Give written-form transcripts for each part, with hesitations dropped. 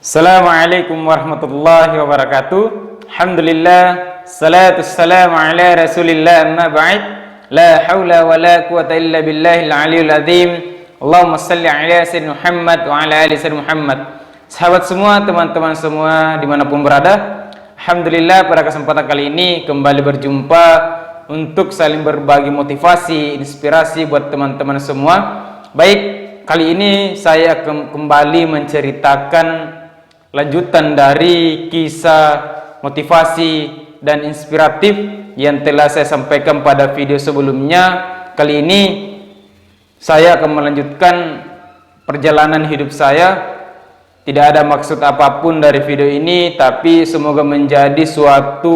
Assalamualaikum warahmatullahi wabarakatuh. Alhamdulillah, salatu wassalamu ala rasulillah, amma ba'd. La hawla wa la quwata illa billahil aliyul azim. Allahumma salli ala sayyidina Muhammad wa ala ali sayyidina Muhammad. Sahabat semua, teman-teman semua dimanapun berada, alhamdulillah pada kesempatan kali ini kembali berjumpa untuk saling berbagi motivasi, inspirasi buat teman-teman semua. Baik, kali ini saya kembali menceritakan lanjutan dari kisah motivasi dan inspiratif yang telah saya sampaikan pada video sebelumnya. Kali ini saya akan melanjutkan perjalanan hidup saya. Tidak ada maksud apapun dari video ini, tapi semoga menjadi suatu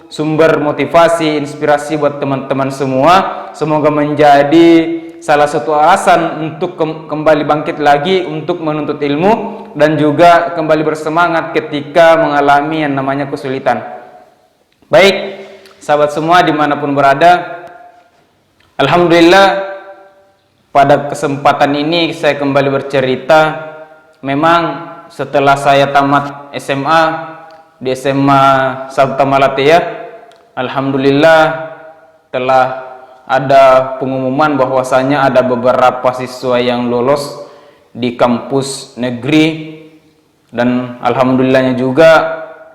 sumber motivasi, inspirasi buat teman-teman semua. Semoga menjadi salah satu alasan untuk kembali bangkit lagi untuk menuntut ilmu dan juga kembali bersemangat ketika mengalami yang namanya kesulitan. Baik, sahabat semua dimanapun berada, alhamdulillah pada kesempatan ini saya kembali bercerita. Memang setelah saya tamat SMA di SMA Sabta Malatia, alhamdulillah telah ada pengumuman bahwasanya ada beberapa siswa yang lolos di kampus negeri, dan alhamdulillahnya juga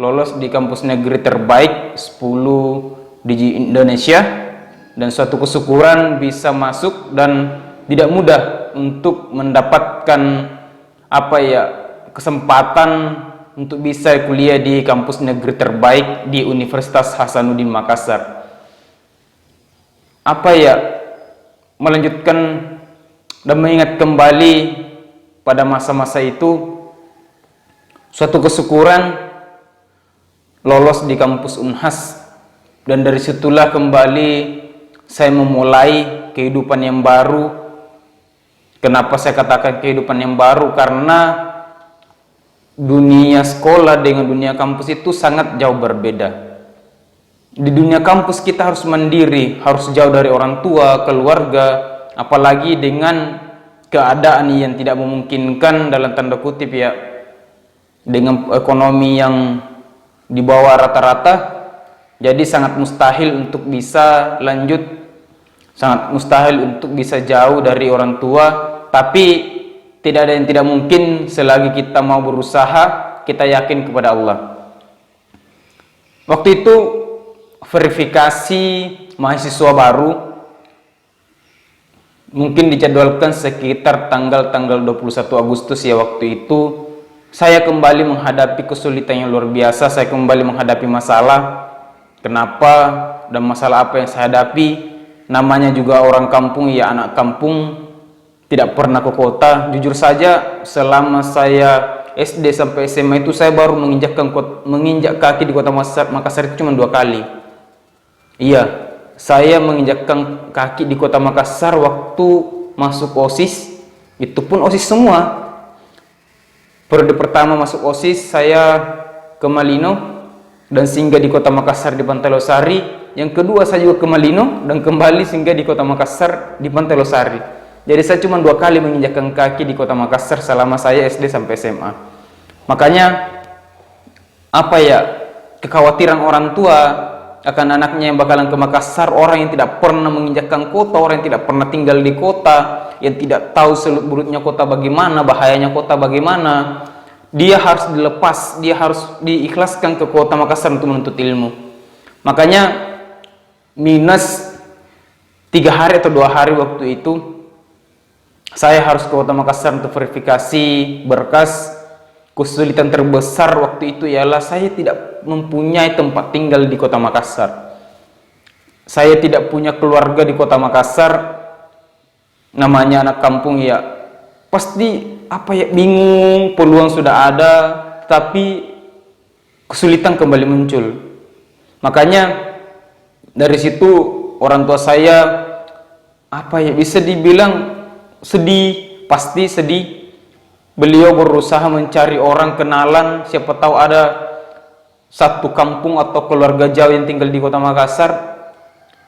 lolos di kampus negeri terbaik 10 di Indonesia, dan suatu kesyukuran bisa masuk dan tidak mudah untuk mendapatkan kesempatan untuk bisa kuliah di kampus negeri terbaik di Universitas Hasanuddin Makassar. Melanjutkan dan mengingat kembali pada masa-masa itu, suatu kesyukuran lolos di kampus Unhas, dan dari situlah kembali saya memulai kehidupan yang baru. Kenapa saya katakan kehidupan yang baru? Karena dunia sekolah dengan dunia kampus itu sangat jauh berbeda. Di dunia kampus kita harus mandiri, harus jauh dari orang tua, keluarga, apalagi dengan keadaan yang tidak memungkinkan dalam tanda kutip ya, dengan ekonomi yang di bawah rata-rata, jadi sangat mustahil untuk bisa lanjut, sangat mustahil untuk bisa jauh dari orang tua. Tapi tidak ada yang tidak mungkin selagi kita mau berusaha, kita yakin kepada Allah. Waktu itu verifikasi mahasiswa baru mungkin dijadwalkan sekitar tanggal 21 Agustus ya. Waktu itu saya kembali menghadapi kesulitan yang luar biasa, saya kembali menghadapi masalah. Kenapa dan masalah apa yang saya hadapi? Namanya juga orang kampung ya, anak kampung, tidak pernah ke kota. Jujur saja selama saya SD sampai SMA itu saya baru menginjak kaki di kota Makassar itu cuma 2 kali. Iya, saya menginjakkan kaki di kota Makassar waktu masuk OSIS, itu pun OSIS semua. Periode pertama masuk OSIS saya ke Malino dan singgah di kota Makassar di Pantai Losari. Yang kedua saya juga ke Malino dan kembali singgah di kota Makassar di Pantai Losari. Jadi saya cuma 2 kali menginjakkan kaki di kota Makassar selama saya SD sampai SMA. Makanya kekhawatiran orang tua akan anaknya yang bakalan ke Makassar, orang yang tidak pernah menginjakkan kota, orang yang tidak pernah tinggal di kota, yang tidak tahu seluk-beluknya kota bagaimana, bahayanya kota bagaimana, dia harus dilepas, dia harus diikhlaskan ke kota Makassar untuk menuntut ilmu. Makanya minus 3 hari atau 2 hari waktu itu saya harus ke kota Makassar untuk verifikasi berkas. Kesulitan terbesar waktu itu ialah saya tidak mempunyai tempat tinggal di kota Makassar. Saya tidak punya keluarga di kota Makassar. Namanya anak kampung ya, pasti bingung, peluang sudah ada, tapi kesulitan kembali muncul. Makanya dari situ orang tua saya bisa dibilang sedih, pasti sedih. Beliau berusaha mencari orang kenalan, siapa tahu ada satu kampung atau keluarga jauh yang tinggal di kota Makassar.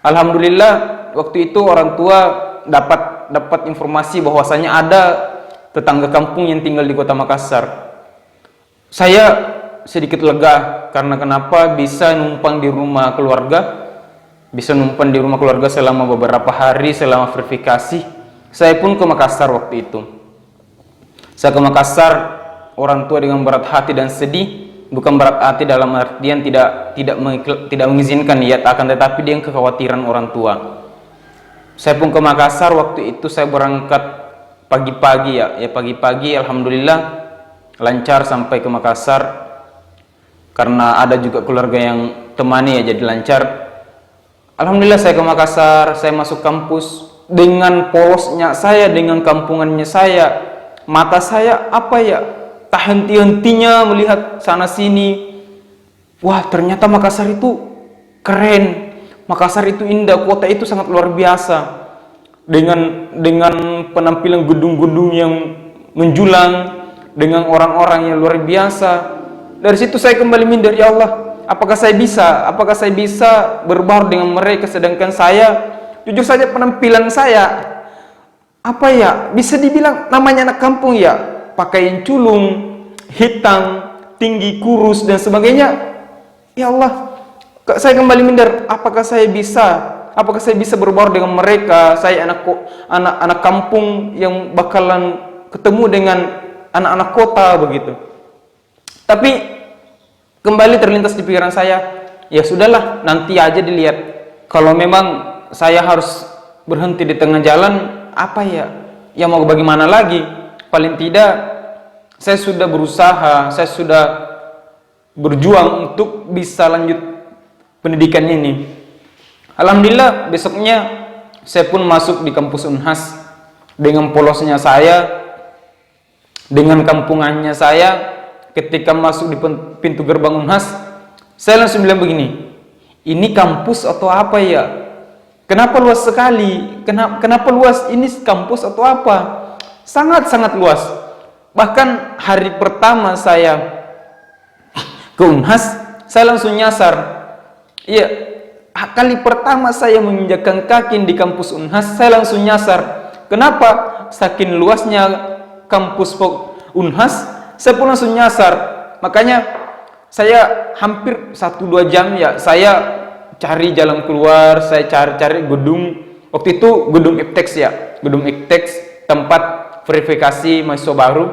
Alhamdulillah waktu itu orang tua dapat informasi bahwasanya ada tetangga kampung yang tinggal di kota Makassar. Saya sedikit lega karena kenapa bisa numpang di rumah keluarga, selama beberapa hari selama verifikasi. Saya pun ke Makassar waktu itu. Saya ke Makassar, orang tua dengan berat hati dan sedih, bukan berat hati dalam artian tidak mengizinkan niat, akan tetapi dia kekhawatiran orang tua. Saya pun ke Makassar waktu itu. Saya berangkat pagi-pagi pagi-pagi, alhamdulillah lancar sampai ke Makassar karena ada juga keluarga yang temani jadi lancar. Alhamdulillah saya ke Makassar, saya masuk kampus dengan polosnya saya, dengan kampungannya saya. Mata saya tak henti-hentinya melihat sana sini. Wah, ternyata Makassar itu keren. Makassar itu indah, kota itu sangat luar biasa. Dengan penampilan gedung-gedung yang menjulang, dengan orang-orang yang luar biasa. Dari situ saya kembali minder, ya Allah, apakah saya bisa berbaur dengan mereka, sedangkan saya, jujur saja penampilan saya bisa dibilang namanya anak kampung ya, pakaian culung, hitam, tinggi, kurus dan sebagainya. Ya Allah, saya kembali minder, apakah saya bisa berbaur dengan mereka? Saya anak kampung yang bakalan ketemu dengan anak-anak kota begitu. Tapi kembali terlintas di pikiran saya, ya sudahlah, nanti aja dilihat. Kalau memang saya harus berhenti di tengah jalan, ya mau bagaimana lagi? Paling tidak saya sudah berusaha, saya sudah berjuang untuk bisa lanjut pendidikan ini. Alhamdulillah besoknya saya pun masuk di kampus Unhas dengan polosnya saya, dengan kampungannya saya. Ketika masuk di pintu gerbang Unhas, saya langsung bilang begini, ini kampus atau apa ya? Kenapa luas sekali? Kenapa luas? Ini kampus atau apa? Sangat-sangat luas. Bahkan hari pertama saya ke Unhas, saya langsung nyasar. Iya, kali pertama saya menginjakkan kaki di kampus Unhas, saya langsung nyasar. Kenapa? Saking luasnya kampus Unhas, saya pun langsung nyasar. Makanya saya hampir 1-2 jam ya, saya cari jalan keluar, saya cari gedung. Waktu itu gedung Iptex ya, gedung Iptex, tempat verifikasi mahasiswa baru.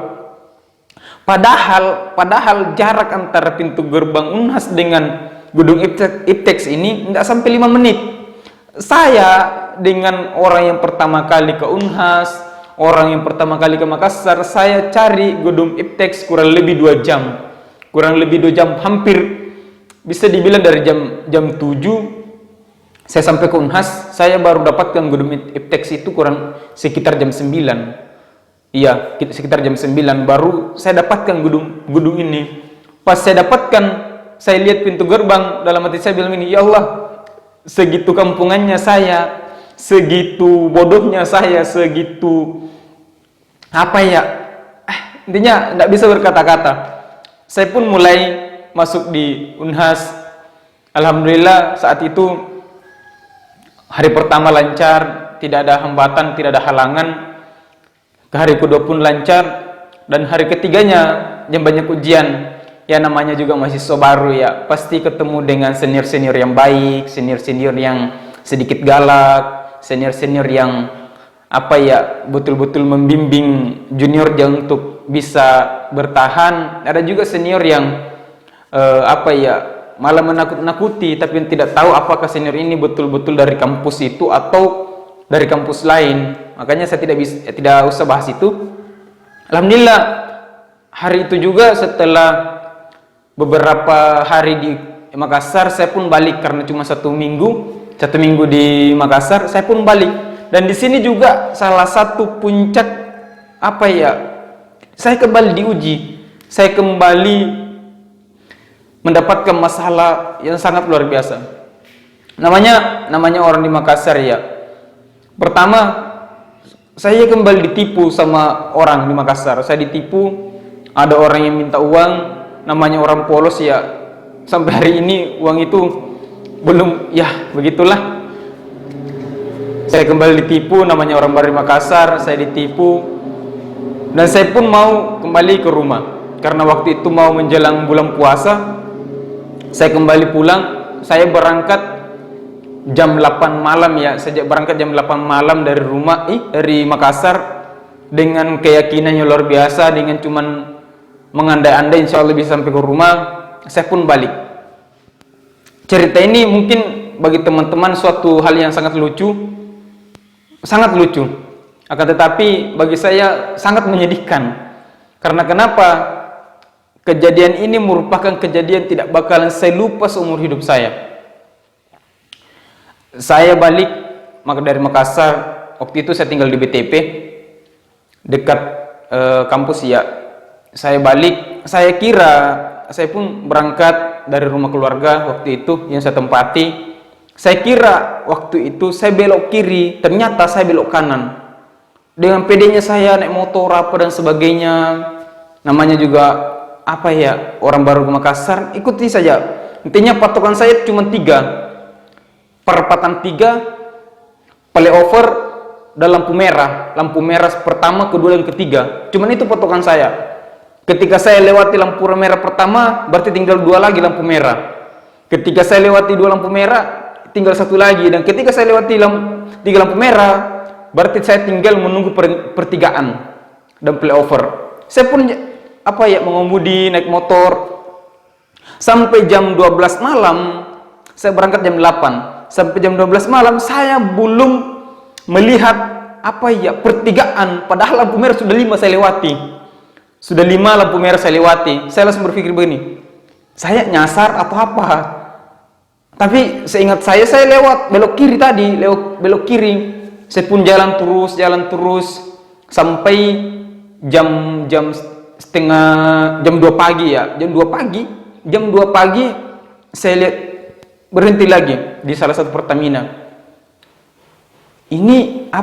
Padahal jarak antara pintu gerbang Unhas dengan gedung Iptex ini tidak sampai 5 menit. Saya dengan orang yang pertama kali ke Unhas, orang yang pertama kali ke Makassar, saya cari gedung Iptex kurang lebih 2 jam. Hampir bisa dibilang dari jam 7 saya sampai ke Unhas, saya baru dapatkan gedung Iptex itu sekitar jam 9. Iya, sekitar jam 9 baru saya dapatkan gedung ini. Pas saya dapatkan, saya lihat pintu gerbang, dalam hati saya bilang ini, ya Allah, segitu kampungannya saya, segitu bodohnya saya, segitu intinya tidak bisa berkata-kata. Saya pun mulai masuk di Unhas. Alhamdulillah saat itu hari pertama lancar, tidak ada hambatan, tidak ada halangan. Ke hari kedua pun lancar, dan hari ketiganya yang banyak ujian. Ya namanya juga mahasiswa baru ya, pasti ketemu dengan senior-senior yang baik, senior-senior yang sedikit galak, senior-senior yang betul-betul membimbing juniornya untuk bisa bertahan. Ada juga senior yang malah menakut-nakuti, tapi tidak tahu apakah senior ini betul-betul dari kampus itu atau dari kampus lain. Makanya saya tidak usah bahas itu. Alhamdulillah hari itu juga, setelah beberapa hari di Makassar, saya pun balik karena cuma 1 minggu di Makassar, saya pun balik. Dan di sini juga salah satu puncak saya kembali diuji, saya kembali mendapatkan masalah yang sangat luar biasa. Namanya orang di Makassar ya. Pertama, saya kembali ditipu sama orang di Makassar. Saya ditipu, ada orang yang minta uang, namanya orang polos ya. Sampai hari ini uang itu belum, ya begitulah. Saya kembali ditipu, namanya orang baru di Makassar, saya ditipu. Dan saya pun mau kembali ke rumah. karena waktu itu mau menjelang bulan puasa. Saya kembali pulang, saya berangkat jam 8 malam ya. Sejak berangkat jam 8 malam dari rumah, dari Makassar, dengan keyakinan yang luar biasa, dengan cuman mengandai-andai insya Allah bisa sampai ke rumah, saya pun balik. Cerita ini mungkin bagi teman-teman suatu hal yang sangat lucu, akan tetapi bagi saya sangat menyedihkan. Karena kenapa? Kejadian ini merupakan kejadian tidak bakalan saya lupa seumur hidup saya. Saya balik dari Makassar, waktu itu saya tinggal di BTP, dekat kampus ya. Saya balik, saya kira saya pun berangkat dari rumah keluarga waktu itu yang saya tempati. Saya kira waktu itu saya belok kiri, ternyata saya belok kanan. Dengan pedenya saya naik motor apa dan sebagainya. Namanya juga apa ya, orang baru ke Makassar, ikuti saja. Intinya patokan saya cuma 3, perempatan 3, flyover dan lampu merah pertama, kedua dan ketiga. Cuman itu patokan saya. Ketika saya lewati lampu merah pertama, berarti tinggal 2 lagi lampu merah. Ketika saya lewati 2 lampu merah, tinggal 1 lagi. Dan ketika saya lewati 3 lampu merah, berarti saya tinggal menunggu pertigaan dan flyover. Saya pun mengemudi naik motor sampai jam 12 malam. Saya berangkat jam 8. Sampai jam 12 malam saya belum melihat pertigaan, padahal lampu merah sudah 5 saya lewati. Sudah 5 lampu merah saya lewati. Saya langsung berpikir begini, saya nyasar atau apa? Tapi seingat saya lewat belok kiri tadi, belok kiri. Saya pun jalan terus sampai jam 2 pagi ya. Jam 2 pagi saya lihat berhenti lagi di salah satu Pertamina. Ini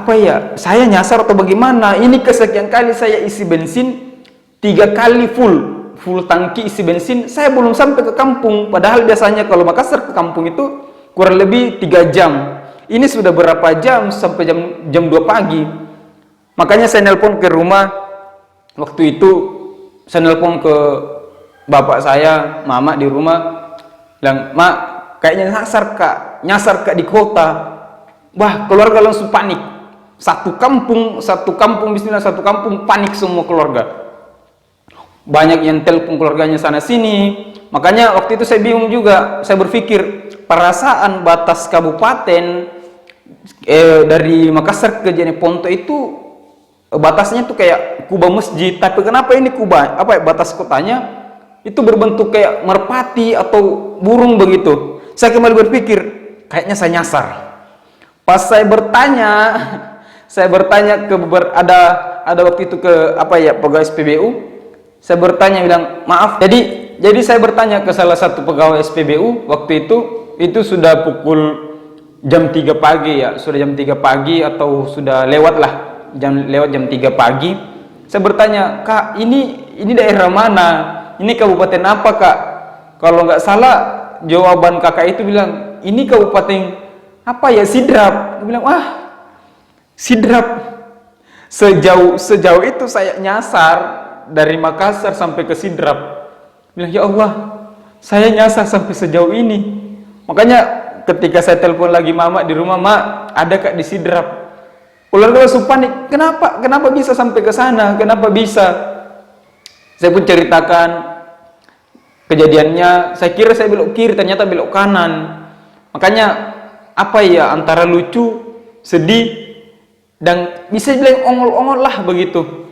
saya nyasar atau bagaimana? Ini kesekian kali saya isi bensin, 3 kali full tangki isi bensin, saya belum sampai ke kampung. Padahal biasanya kalau Makassar ke kampung itu kurang lebih 3 jam. Ini sudah berapa jam sampai jam 2 pagi. Makanya saya nelpon ke rumah. Waktu itu saya nelpon ke bapak saya, mama di rumah, bilang, "Mak, kayaknya nyasar kak di kota." Wah, keluarga langsung panik. Satu kampung bismillah, satu kampung panik semua keluarga. Banyak yang telepon keluarganya sana sini. Makanya waktu itu saya bingung juga. Saya berpikir, perasaan batas kabupaten dari Makassar ke Jeneponto itu batasnya tuh kayak kubah masjid. Tapi kenapa ini kubah batas kotanya itu berbentuk kayak merpati atau burung begitu. Saya kembali berpikir, kayaknya saya nyasar. Pas saya bertanya ke ada waktu itu ke pegawai SPBU. Saya bertanya, bilang, "Maaf." Jadi saya bertanya ke salah satu pegawai SPBU waktu itu sudah pukul jam 3 pagi ya, sudah jam 3 pagi atau sudah lewat jam 3 pagi. Saya bertanya, "Kak, ini daerah mana? Ini kabupaten apa, Kak?" Kalau nggak salah jawaban kakak itu bilang, "Ini kabupaten Sidrap." Dia bilang, "Wah, Sidrap." Sejauh itu saya nyasar dari Makassar sampai ke Sidrap. Bilang, "Ya Allah, saya nyasar sampai sejauh ini." Makanya ketika saya telepon lagi mama di rumah, "Mak, ada Kak di Sidrap." Keluarga langsung panik. Kenapa bisa sampai ke sana? Kenapa bisa? Saya pun ceritakan kejadiannya. Saya kira saya belok kiri, ternyata belok kanan. Makanya antara lucu, sedih, dan bisa bilang ongol-ongol lah begitu.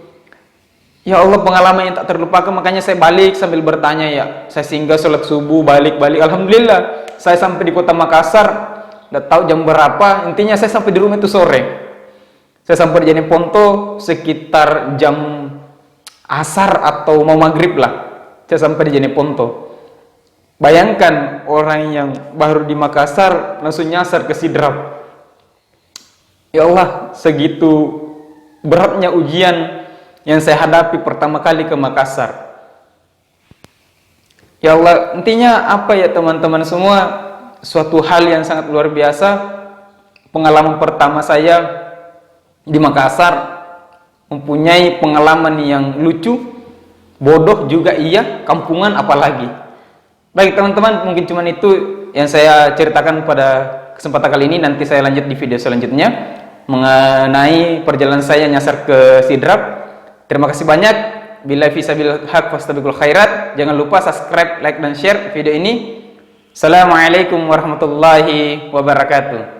Ya Allah, pengalaman yang tak terlupakan. Makanya saya balik sambil bertanya ya. Saya singgah sholat subuh, balik. Alhamdulillah, saya sampai di kota Makassar. Nggak tahu jam berapa. Intinya saya sampai di rumah itu sore. Saya sampai di Jeneponto sekitar jam asar atau mau maghrib lah. Saya sampai di Jeneponto. Bayangkan orang yang baru di Makassar langsung nyasar ke Sidrap. Ya Allah, segitu beratnya ujian yang saya hadapi pertama kali ke Makassar. Ya Allah, intinya teman-teman semua, suatu hal yang sangat luar biasa. Pengalaman pertama saya di Makassar, mempunyai pengalaman yang lucu, bodoh juga iya, kampungan apalagi. Baik teman-teman, mungkin cuman itu yang saya ceritakan pada kesempatan kali ini. Nanti saya lanjut di video selanjutnya mengenai perjalanan saya nyasar ke Sidrap. Terima kasih banyak. Billahi fisabil haq fastabiqul khairat. Jangan lupa subscribe, like dan share video ini. Assalamualaikum warahmatullahi wabarakatuh.